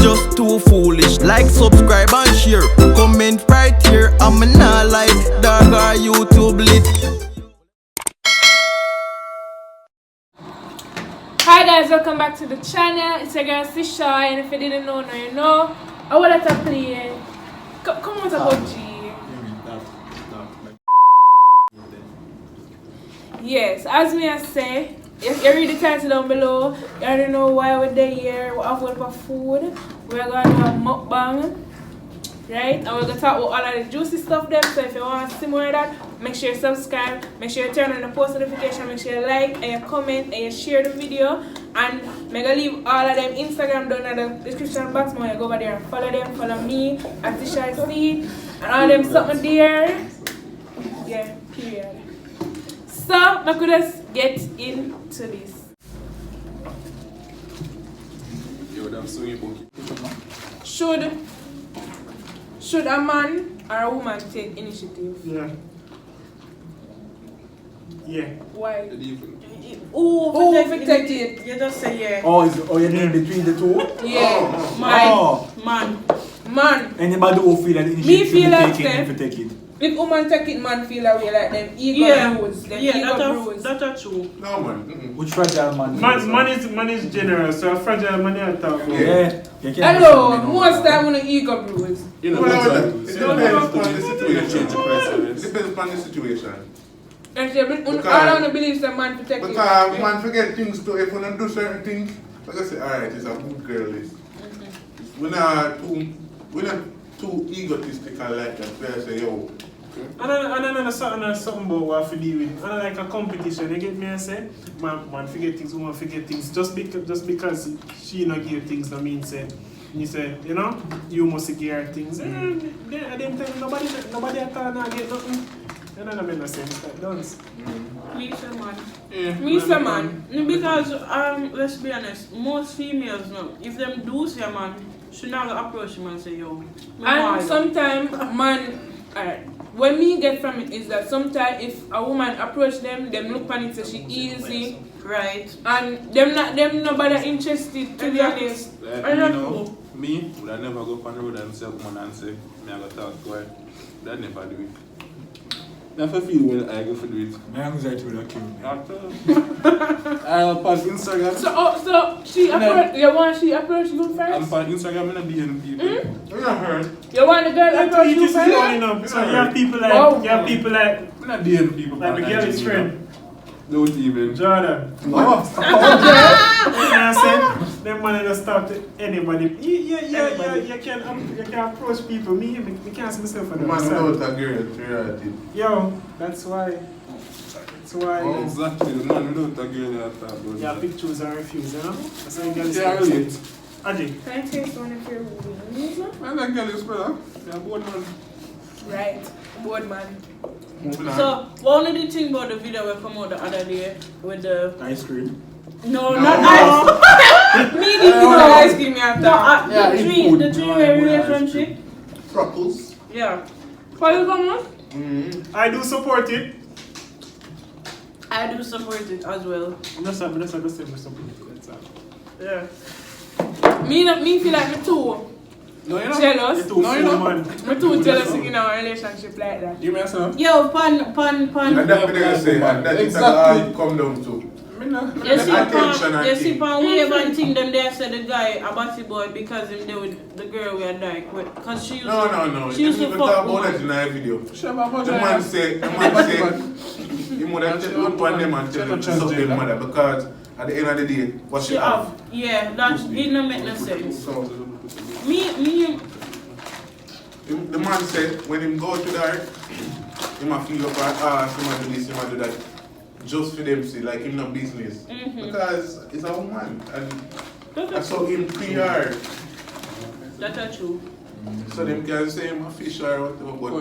just too foolish. Like, subscribe and share. Comment right here. I'm not like dog or YouTube lit. Hi guys, welcome back to the channel. It's your girl Chesouye, and if you didn't know, now you know. I want to play. Come on, about G. Yes, as me I say, if you read the title down below, you already know why we're there here. We have one for food. We're going to do a mukbang, right? And we're going to talk about all of the juicy stuff there. So if you want to see more of that, make sure you subscribe, make sure you turn on the post notification, make sure you like and you comment and you share the video. And I'm going to leave all of them Instagram down in the description box. I'm going to go over there and follow them, follow me, at Chesouye, and all them something there. Yeah, period. So, I could just get into this. Should a man or a woman take initiative? Yeah. Yeah. Why? Oh, protect it. You just say yeah. Oh, you mean between the two? Yeah. Man. Anybody who feel that the Me initiative feel like take it, if you take it. If woman take it, man feel away like them ego bruise. That's true. No man. Which fragile man? Man is generous, so a fragile man you talk about. Yeah. Hello, most time when the ego bruise. You know, it depends on the situation. It depends on the situation. And so, all I believe that man protect it. Because man forget things too. If we don't do certain things, like I say, alright, it's a good girl list. We're not too egotistical like that. Where I say, yo. And then something about what I have to deal with. And like a competition, you get me? I say, man forget things, woman forget things. Just because she not give things, that means say, you say, you know, you must give her things. And at the time, nobody at all not get nothing. And that make no sense. That does. Me say man. Yeah. Me say man. Because let's be honest, most females know if them do say man, should not approach him and say yo. And sometimes man, when me get from it is that sometimes if a woman approach them look on it so she easy, right? And them nobody interested to be honest. You know, me would I never go up on the road and say woman and say me I go talk to her. That never do it. I feel when I go for do it. My anxiety will kill me. I'm on Instagram. So she approach she approach you first? I'm on Instagram and I'm DM people. You not heard? You want the girl approach you first? So you have people like I'm not DM people. like my girl's friend. Don't even. Jordan. Oh. You know what I'm saying? Them man just talk to anybody. You can approach people. Me can't see myself on the Man side. without a girl, reality. Yo, that's why. Oh, exactly. The man without a girl that talk about. Yeah, pick, choose and refuse, you know? That's how you get Yeah, relate. Aji. Can I taste one of your wings? Man, that girl is brother. Yeah, both man. Right, board man. Moving on. So one of the things about the video we come out the other day with the Ice cream. no, not ice. Me the Ice cream you have No, to. the three-way relationship. Freckles. Yeah. Polygamy? I do support it. I do support it as well. I'm just saying we support it. That's all. Yeah. Me feel like me too No, you know. jealous. It's too No, you know. man. Me too jealous in our relationship like that. Give me a son. Yo, pan. And that's what they say, and that is Exactly. all come down to. You see, pan wave and thing them there said the guy a batty boy because him there with the girl we are dying with. Because she used No. She You used to even fuck talk about woman. that in our video. Shut up, The man say, he would have looked on them and tell them to suck their mother because at the end of the day, what she have. Yeah, that it don't make no sense. So, Me. the man said when him go to there, he might feel up her ass, he might do this, he might do that. Just for them see, like him no business. Because it's a woman and that's how him PR. That's true. So them can say him a fish or whatever, but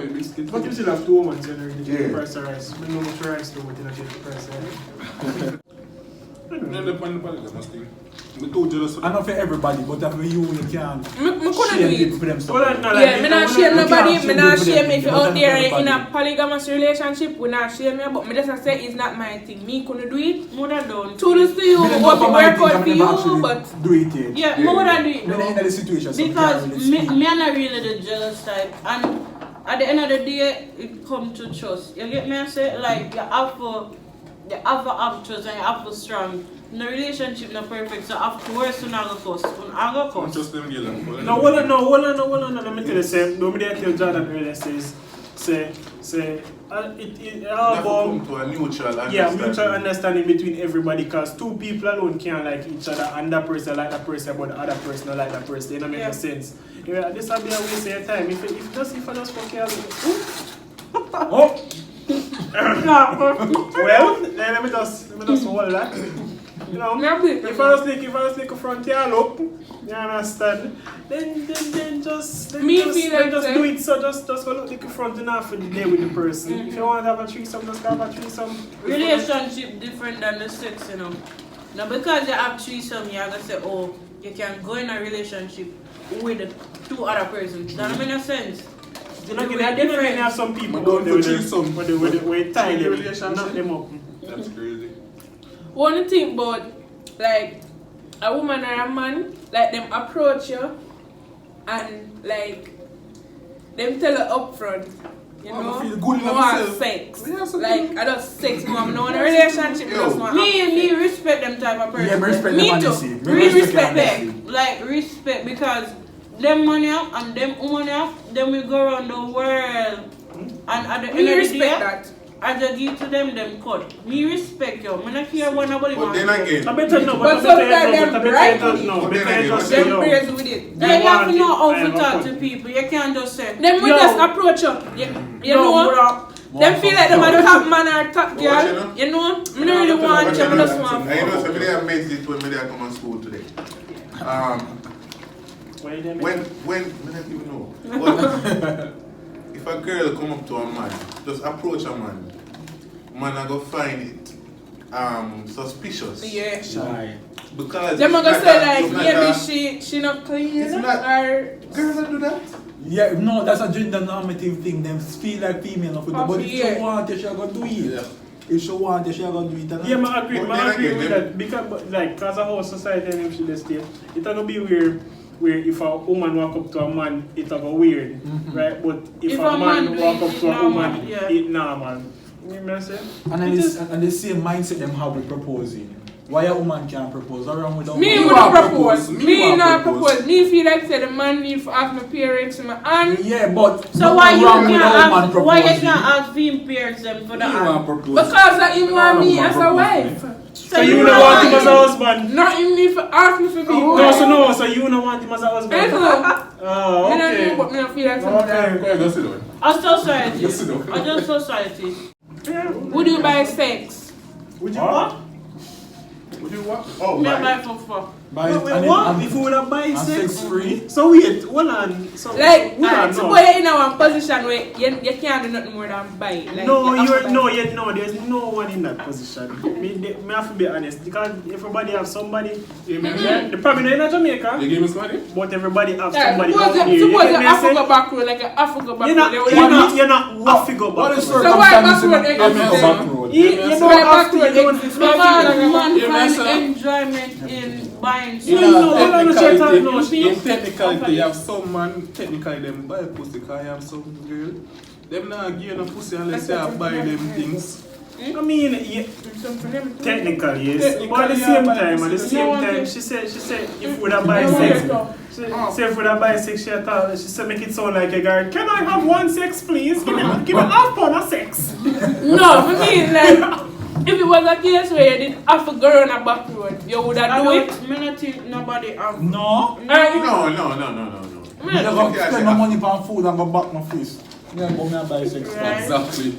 But you still have 2 months in the Yeah. price of rice. We know much rice though, but you don't get the price of rice. No, the polygamous thing. I'm too jealous. I know for everybody, but if you can couldn't shame do it. people for them stuff. Yeah, me not shame nobody, can't me not shame shame if you're out there everybody. in a polygamous relationship, we not shame you, but me just say it's not my thing. Me couldn't do it. More than done. Kudos to you, Me don't what know it my work thing, out I for never you, actually but do it yet. Yeah, more than do it. Me not in the situation, so Because me can't really me speak. are not really the jealous type, and at the end of the day, it comes to trust. You get me? I say like you have to have trust and you have to strong. In the relationship not perfect, so you have to work on all of us. On all of us. Just them girl. No, hold on. Let me tell you, say, don't be there till Jordan earlier says, it all Come to about, a mutual understanding. yeah, mutual understanding between everybody, because two people alone can't like each other, and that person like that person, but the other person not like that person. It don't make no sense. Yeah, this will be a waste of your time. If I just fuck you, oh. Well, let me just hold that. You know, if I was like a frontier up, you understand? Then just do it. So just go look like a front enough for the day with the person. If you want to have a threesome, just have a threesome. Relationship different than the sex, you know. Now because you have threesome, you're gonna say, oh, you can go in a relationship with two other persons. That don't make no sense. You know, you have some people But out there threesome. with tie them, Relationship. knock them up. That's crazy. one thing about like a woman or a man, like them approach you and like them tell you upfront, you Oh, know, I feel good in I want myself. sex. Yeah, so Like I just sex, mom. No, in a relationship, Yo. just want Me respect them type of person. Yeah, me respect Me them too. honesty. Me We respect respect them them. honesty. Like respect, because them money up and them woman up, then we go around the world. And at the We end of the day, respect that. I just give to them cut. Me respect you. I don't care what nobody But wants. then again, I better know, But I better sometimes them right with it. know. But Better then again, just what Them know. crazy with it. Yeah, you have to know I how to have a talk point. to people. You can't just say. Then we Yo. just approach you. You know, them feel like them are the top man or top girl. You know, I don't really want you. I just want. I know somebody I met it when I come to school today. Why them? When I don't even know. But if a girl come up to a man, just approach a man. Man I go find it suspicious. Yeah. Shy. Because Them are it's gonna not say that- like, it's not maybe she not clean It's not- or girls that do that. Yeah, no, that's a gender normative thing. Them feel like female enough with them. But if Yeah. she want it, she gonna do it. Yeah. If she want it, she gonna do it. And Yeah, I agree. But I then agree again, with them- that because, but, like, cause a whole society and everything they state, it's gonna be weird. Where if a woman walk up to a man, it's gonna go weird, right? But if a man do walk it, up to a normal, woman, yeah. it's normal. You know what I'm saying? And then and the same mindset them have with proposing. Why a woman can't propose? What's wrong with a me woman? would want propose. propose. Me Me want not propose. propose. Me feel like say the man need to ask my parents and my aunt. Yeah, but So nothing why you wrong with can't a woman ask? Why you proposing. can't ask him parents them for the You want aunt? propose. Because that him want me as a wife. So you don't want him as a husband? Not him need to ask me for people. No, so you don't want him as a I husband? don't know. Oh, I don't okay. know, but me don't feel like something. Okay. Go ahead, go sit down. A society. Yes, you know. A just society. Would you buy sex? Would you what? Would you what? Oh, Me my. buy for fuck. Buy it Wait, and what? it- If you would have buy and sex? sex free. So wait, hold on. So, Like, hold on, so no. boy, you're in a position where you can't do nothing more than buy it. Like, No, you have to you're buy no, it. yet no. There's no one in that position. Me have to be honest because everybody have somebody. Yeah, the problem in Jamaica, You give me some money? but everybody have Yeah, somebody suppose out you here. suppose you get me have to say? go back road, like an Africa back You're road. not, They you're will not, have- you're not what figure What back. is road. So why circumstances back road in a exists? back road? You So don't why have back to. road You don't. exists? Because man Yeah, find sir. enjoyment in buying You sex. know, hold on a second, no, In technicality, you have some man, technically them buy pussy because you have some girl. Them not give you no pussy unless you buy them things. I mean, yeah, technically yes, but at the same time, she said, if we would have buy sex, say if we would have buy sex, she said make it sound like a guy. Can I have one sex, please? Give me half pound of sex. No, I mean, like, if it was a case where you did have to go on a back road, you would have do it. Me not think nobody have. No. No. You don't go spend my money on food and go back my face. Yeah, but me I buy sex. Right. Exactly.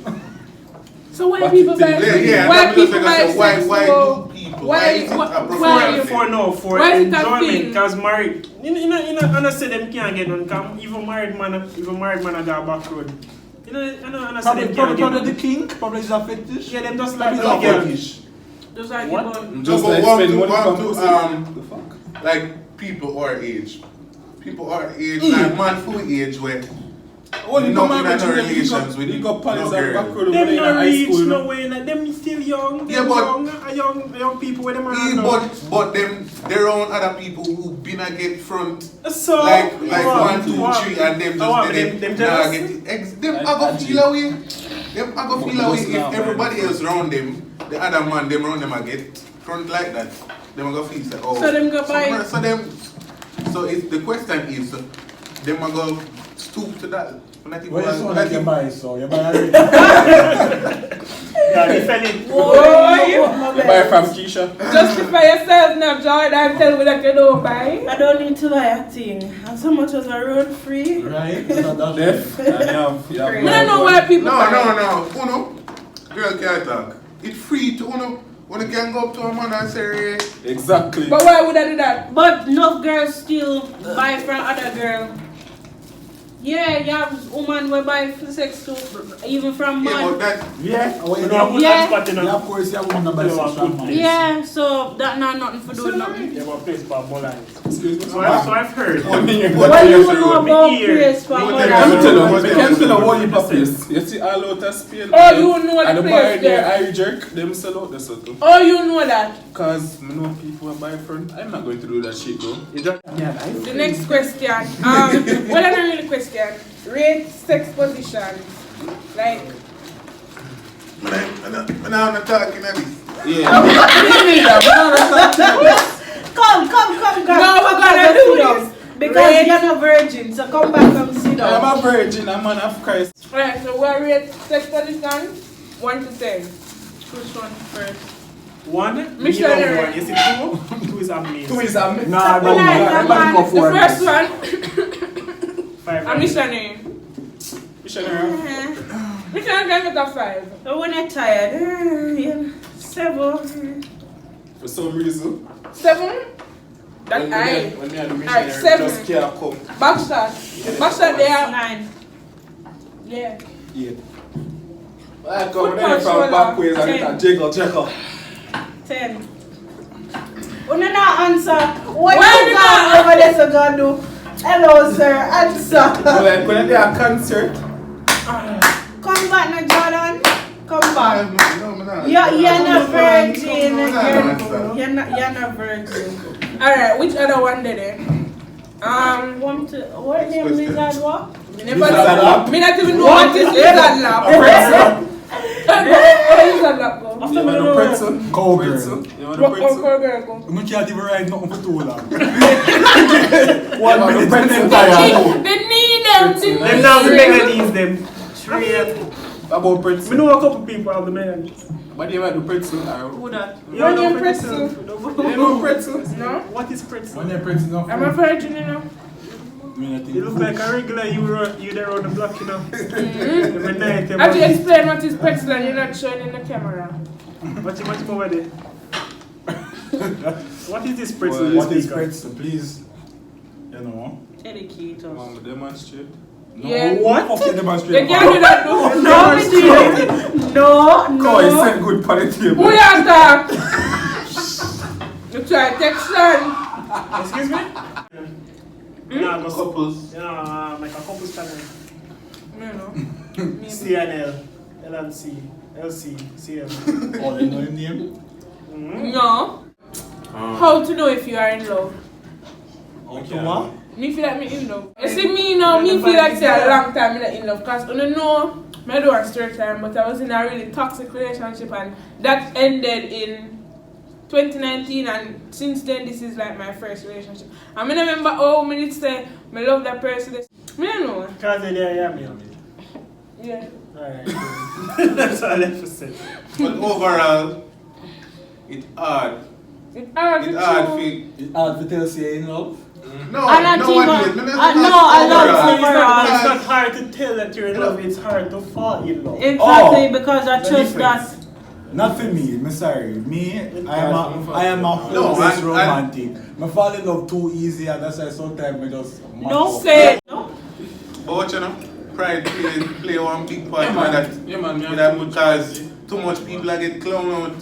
So why people buy Yeah, why that's people what I buy said. Why sex? do people? Why is it a why- profession? For Why is it a enjoyment, thing? because married, you know, say them can't get none. Come, even married man, I got back road. You know, say them can't get Probably none. the kink, probably is a fetish. Yeah, them just Probably like is a girl. fetish. Just like What? you want. Just No, like but spend money want for to, pussy. The fuck? like people our age. People our age, like man full age where Only no come in and no relations with you got palace no and girl. backroad Them in no high reach school. no way, like, them still young. Yeah, Them but- young people with them Yeah, around. but them their own other people who been a get front So, like what? 1, 2, 3 and them What? just Them nah, jealous? get it. Them I- I go I feel away. Them I go feel away Just if now, everybody man. else round them, the other man them round them I get front like that. Them I go feel say, oh. So them go buy- So if the question is, them I go stoop to that. When I think Well, it's when one I that you think- buy, so you buy already. Yeah, defend it. You buy from Keisha. Justify yourself now, Jordan. Tell me that you don't buy. I don't need to buy a thing. And so much as I road free. Right? That's Deaf. And you have I don't know why people buy. No. Uno, girl can't talk. It's free to Uno. Uno can go up to a man and say, Exactly. But why would I do that? But no girls still buy from other girl. Yeah, you have woman will buy for sex too, even from yeah, but man. that, Yeah, You yeah, know, Yeah. spot in yeah, of course, you have one number Yeah, 6 good from place. Yeah, so that not nothing for doing nothing. Yeah, one place for Mulans. Excuse me. So I've heard. What you know about Me ear. place for Me Let ear. Mulans? me tell you, What we else? can tell you what you place. You see all out of Spain. Oh, you know and the the place bar there, there. I jerk, them sell out the too. Oh, you know that. Cause I know people are buy front. I'm not going to do that shit though. You just, The next question. Well, not really question. Rate sex position. Like, I'm not talking at this. Yeah. Come, No, we're gonna do this. Because Rate. you're not virgin, so come back and sit down. I'm a virgin, a man of Christ. alright, so we'll rate sex position 1 to 10. Which one first? one, Missionary. you know one. You see two? Two is amazing. Two is a me. Nah, no, Nice, everybody go man. for The it. first one, Five. a missionary. Missionary. Missionary can get a 5. So when you're tired, yeah, 7. For some reason. 7? That's When high. when me and the Alright, missionary 7. just can't come. Backshot. Backshot there. 9. Yeah. Yeah. I come Football there from shoulder. backwards and get a jiggle. 10. When you not answer, what Why you you got not? over there so gonna do? Hello sir, answer. So like when they are concert, Come back now Jordan. Come back. No. You're not virgin. No. You're not virgin. Alright, which other one did it? Want to, what name is that what? Me never Lizard know. lap. Me not even know what is lizard lap. What is lizard lap go? you want the pretzel? Cowgirl. Pretzel? You want the Rock pretzel? on girl go. You can't even ride nothing for too long. One minute pretzel. and They need them to Them now the melodies them. Straight. about pretzel. We know a couple people have the melodies. What do you want the pretzel? Who that? You When know you're pretzel. You know pretzel? No? What is pretzel? When you're pretzel enough, I'm a virgin, you know. You look like a regular you there on the block, you know. Every night, How do you explain what is pretzel and you're not showing in the camera? What you over there? What is this pretzel? what is Speaker? pretzel, please? You know? Educate us. Mom, demonstrate. No, Yeah. What? Fuck you, You demonstrate. can't do that, no. No, we do it. No, Go, he no. said good for the table. Who you talk? You try texting. Excuse me? Nah, go Couples. Yeah, like a couples channel. You know. CNL, LNC, LC, CM. Oh, you know your name? No. How to know if you are in love? Okay. What? Me feel like me in love. You see me now, me feel like say a long time I'm not in love. Cause you know, I do a straight time, but I was in a really toxic relationship and that ended in 2019 and since then this is like my first relationship. And I remember how many say I love that person. I don't know. Because they're yeah, me. Yeah. Alright. That's all I have to say. But overall, it's hard. It's hard It's to hard choose. for It's hard to tell say in love. No, I'm not no one even- is. no, I love overall. It's not hard to tell that you're in love, it's hard to fall in love. Exactly, because I the trust difference. that. Not for me, I'm sorry. Me, I am a No, hopeless and- romantic. I fall in love too easy and that's why sometimes I just No, Say no. But you know, pride play one big part Yeah, in man. that. Yeah, man. With that because too much people are get clown out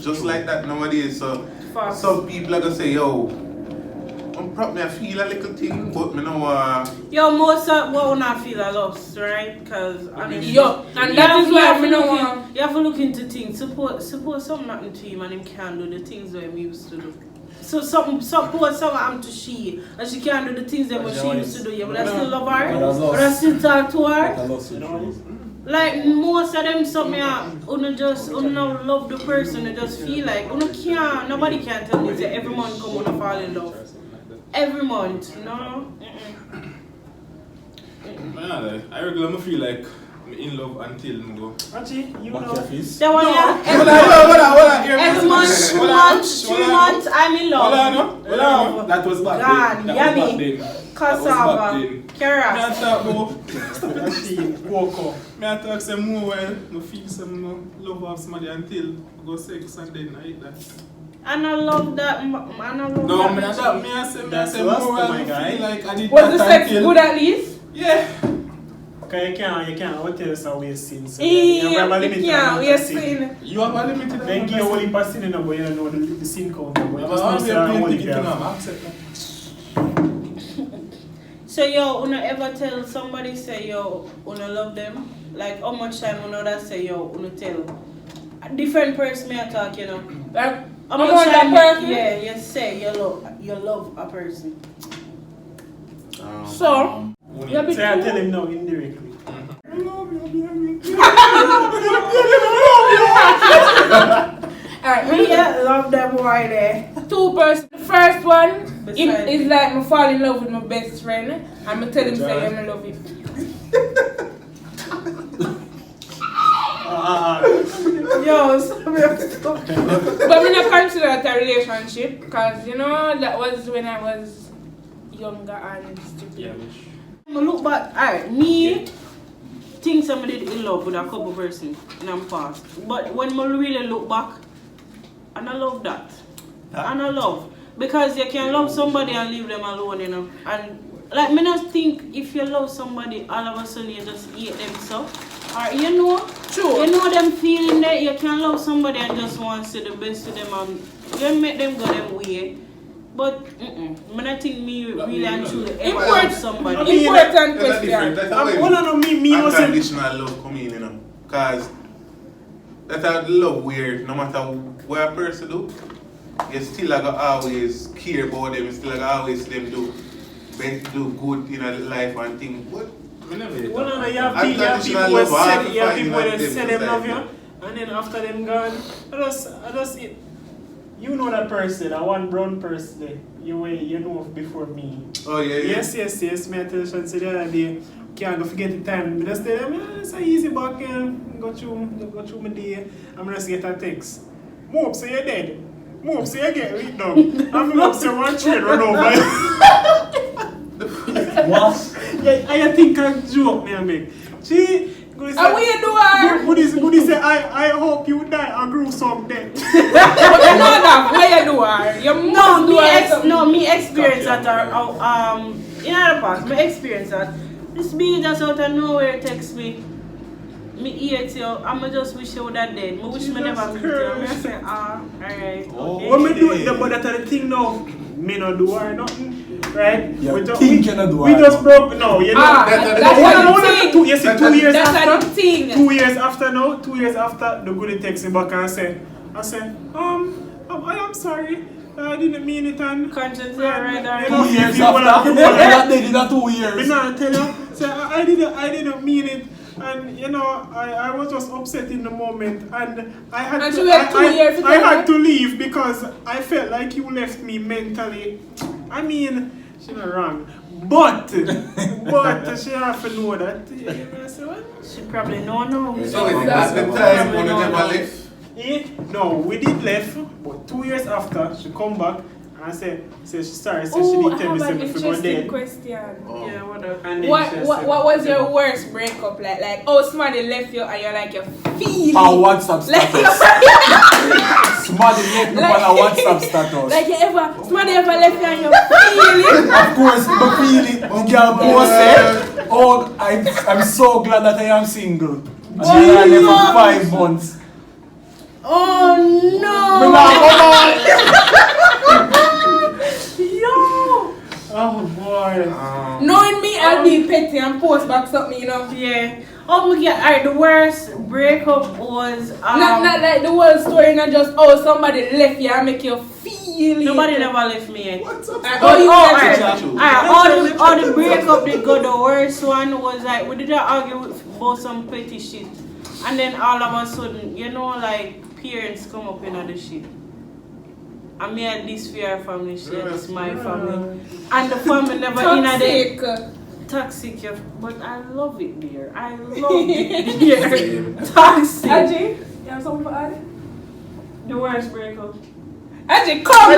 just like that nowadays. So Fast. some people are gonna say, yo, me I feel a little thing, but me know Yo, most of what I feel a loss, right? Because Yo, and that is why I don't want. You have to look into things. Suppose something happened to him and him can't do the things that he used to do. So suppose something happened to she and she can't do the things that she used to do. Yeah, but I still love her. But I still talk to her. Like most of them something uno love the person, they just feel like nobody can tell me that every month come on fall in love. Every month, no. I regularly feel like I'm in love until I go. Actually, you know. That one, every month, 2 months, 3 months, I'm in love. Love. That was back God, then. yummy. Cassava, carrot. I talk some more while I feel some love of somebody until I go sex and then I eat that. And I love that. No, I say more while I feel like I did Was the that sex until. good at least? Yeah. Okay, you can't. What else are we seeing? So Yeah, you have a limit. we are seeing. You have a limited Then give you only passing in, but you don't know the scene count. But I just want to know be only playing ticket now. Accept that. So yo, una ever tell somebody say yo, una love them? Like how much time una that say yo, una tell a different person may I talk, you know? Like, How about much time? that person? Yeah, you say you love a person. So, you be Say I tell him no indirectly. Alright, Yeah, love them boy there. 2 persons. The first one Beside is like I fall in love with my best friend and I tell him say I love him. Yo, stop. But I don't consider it a relationship because you know that was when I was younger and stupid. Yeah, Look back, alright, me think somebody in love with a couple person in the past. But when I really look back, and I love that. And I love. Because you can love somebody and leave them alone, you know. And like me not think if you love somebody all of a sudden you just hate them so. Or you know, True. you know them feeling that you can love somebody and just want to see the best of them and you make them go them way. But I don't think me really and truly ever love somebody. Important That's different. question. That's Hold on, me also. unconditional love come in, you know. Because that's how love weird, no matter what a person do, you still like always care about them, you still like always them do good in life and things. What? Hold on, you have people who say them love you, and then after them gone, I just you know that person, that one brown person there, you know of before me. Oh yeah, yeah. Yes, me I tell you the other day, can't go forget the time. I just tell them, it's a easy back, go through my day, I'm just get a text. Move, say you're dead. Move, say you get rid down. I'm up, say one train run over. What? Yeah, I think I joke me and make. She go say, And what you do her? Would say I hope you die a gruesome death. But you know that, what you do her? You must do her something. Me experience that in the past, me experience that. This be just out of nowhere text me. Me hate you, I'ma just wish you would have dead. I wish me never meet you. I say, alright. Okay. When me do it, but that's the thing now. Me not do her nothing, right? Yeah, we think you not do we her just broke. No, you know. That's the thing. 2 years That's after. the thing. 2 years after now. 2 years after, the good text me back and I say, I'm sorry. I didn't mean it and Conscience, right? 2 years after? That they did that 2 years. Me not tell you. Say I didn't mean it. And you know, I was just upset in the moment, and I had And to, you had 2 years to I tell had her? to leave because I felt like you left me mentally. I mean, she's not wrong, but she have to know that. You know, I say, what? She probably no. So it was the time when you never left. No, we did left, but 2 years after she come back and say she sorry, so she didn't tell me something for one day. Question. Oh. Yeah, and then What she was your worst breakup like? Like, oh, somebody left you and you're like, you feel Our WhatsApp like status. Somebody left me on a WhatsApp status. like somebody ever left you and you feel it? Of course, but feel it. The girl posted. Oh, I'm so glad that I am single. And she had for 5 months. Oh no! Yo! Oh boy. Knowing me, I'll be petty and post back something, you know. Yeah. Oh my god, alright, the worst breakup was Not like the whole story, not just somebody left you and make you feel it. nobody never left me yet. What's up? Alright, all the breakup they go, the worst one was like we did argue about some petty shit. And then all of a sudden, you know, like parents come up in the shit. I me had this fear family shit, it's my family. And the family never in the toxic, but I love it there. I love it there. Toxic. Aji, you have something for Aji? The worst breakup. Aji, come on,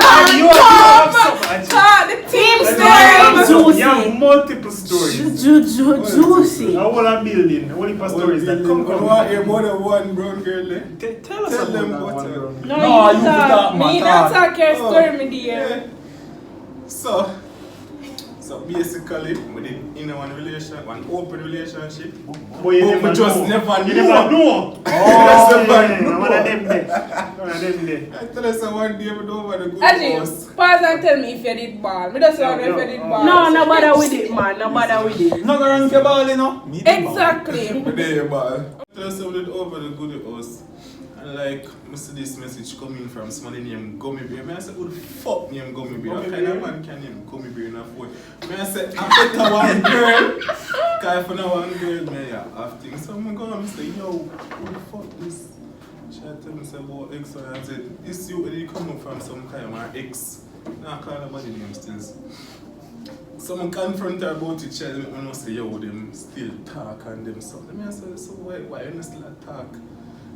the team story. You have multiple stories. Juicy. I want a building. What are stories that come I want to hear more than one brown girl there. Tell us Tell about them that what one, bro. No, you talk. Me not talk your story, me dear. So basically, we did in one open relationship. Boy, you But we just never You knew. never know. That's the bad Yeah, one of them there. One of them there. I tell us one day we don't want to go Aji, house. pause and tell me if you did ball. Me just want to know if you did ball. No bother with it, man. No bother with it. Not gonna run your ball, you know. Exactly. But there you ball. Tell us we did over the good house. And like, I see this message coming from somebody named Gummy Bear. I said, who the fuck named Gummy Bear? What kind of man can name Gummy Bear in a phone? I said, I better one girl. Because if I know one girl, I have things. So I'm going to say, yo, who the fuck is? She tell me, say, about X. And I said, this you already coming from some kind of my ex. Now I call nobody name still. Someone confront her about it, child, and I say, yo, them still talk and them something. I said, so why you still talk?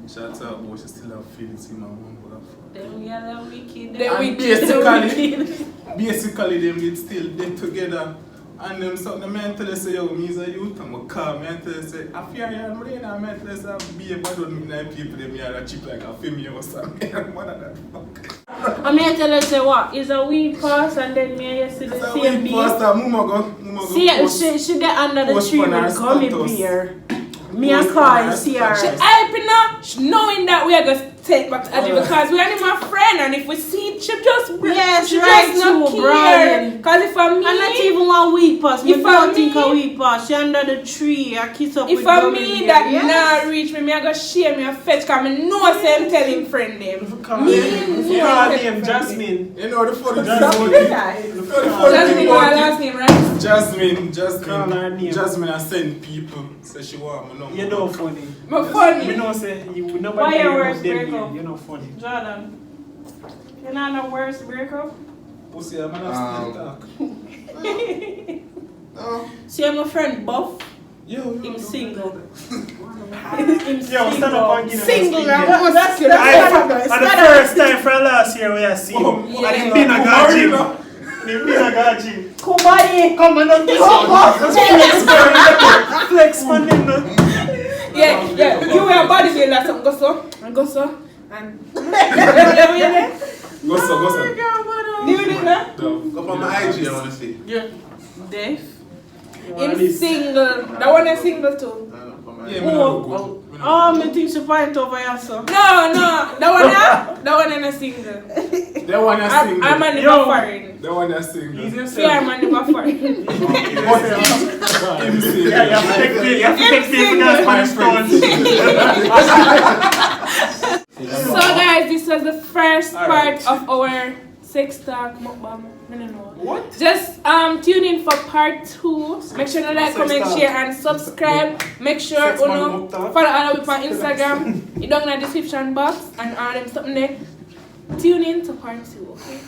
She talk about she still have feelings in my mom, but Them yellow wicked. basically them did still dead together. And them something, I tell you say, yo, me is a youth, I'm a car. I tell you say, I fear you and brain, I tell you say, I be a bad one with people, them here are cheap like a female or something. One of that fuck. I tell you say what? It's a week pass and then me yesterday It's a same week beer. past, Mama go. See, she get under the post tree on her with gummy status. beer. Me and Post on Kai her see her. She hyping up, knowing that we are going to take back to Aji because we are my friend, and if we see she just Yes, she right just not too, care. Brian. Because if I'm me, And not even 1 week pass. Me If don't I think me- a week pass. She under the tree. I kiss up if with I'm gummy me beer. that Yes. not reach me, I go share me a fetch because I know say I'm telling friend them. You call Me, her name Jasmine. You know the funny thing Jasmine. about it? The funny Jasmine thing my about it? last name, right? Call her name. Jasmine I send people. Say she want me number. You know funny. My funny. We know say you Why nobody your knows worst them breakup? here. You know funny. Jordan. You know the worst breakup? Pussy, I'm gonna still talk. No. See my friend Buff. Yo, Him single. Yo, stand up and give him a Single, speak I'm there. not That's scared. And the first time from last year we are seeing him. Oh, And him been a god gym. Him been a god gym. Kumari. Come on up this one. Flex on him now. Yeah. You wear a bodybuilder, something go so, and go so, and. Go so. You did that? Go on my IG, I want to see. Yeah. Deaf. Him single. That one is single too. Yeah, me not good. Oh, me think she find over here, so. No. That one is single. That one is single. I'm a Yo. never foreign. That one is single. Easy Yeah, yourself. I'm a never foreign. Him single. Yeah, you have to take people down by stones. So guys, this was the first part of our sex talk mukbang. I don't know. What? Just tune in for part 2. Make sure you like, Sex comment, talk. share, and subscribe. Make sure Sex you man know mukbang. follow all of us on Instagram. It's down in the description box and all them something there. Tune in to part 2. Okay.